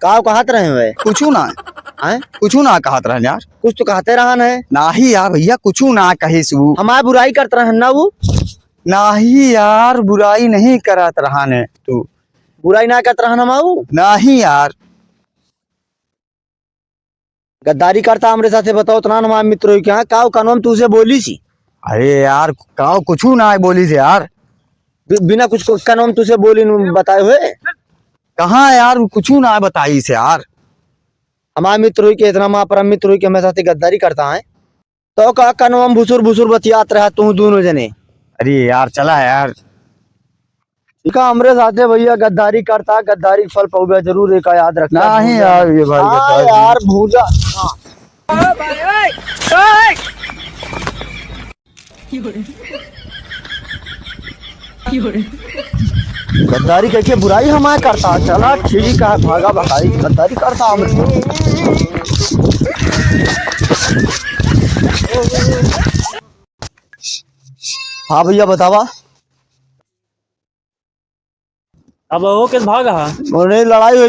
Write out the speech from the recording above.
का कहत रहे हुए कुछ ना हैं? कुछ ना कहत रहन यार। कुछ तो कहते रहन है। नाही यार भैया कुछ ना कहिस वो। हमारे बुराई करते रहन ना वो। नाही यार बुराई नहीं करत रहन है तू। बुराई ना करते रहन हमाऊ। नहीं यार गद्दारी करता हमरे साथे बताओ तना हमारे मित्र क्या का कानून तुझे बोली सी। अरे यार का कुछ ना बोली से यार। बिना कुछ कानून तुझे बोली बताए हुए। कहाँ यार कुछ ना बताई से यार। हमारे मित्र हुई के इतना हमारा परम मित्र हुई के हमारे साथ गद्दारी करता है तो का कानून भुसुर भुसुर बतियात रहा तू दोनों जने। अरे यार चला यार। का हमरे साथे भैया गद्दारी करता गद्दारी फल पाऊगा जरूर एक याद रखना। नहीं यार ये भाई हाँ यार भूजा। गद्दारी करके बुराई हमारे करता चला ठीक है भागा भगाई गद्दारी करता हमरे। हाँ भैया बतावा। अब वो किस भाग है? लड़ाई हुई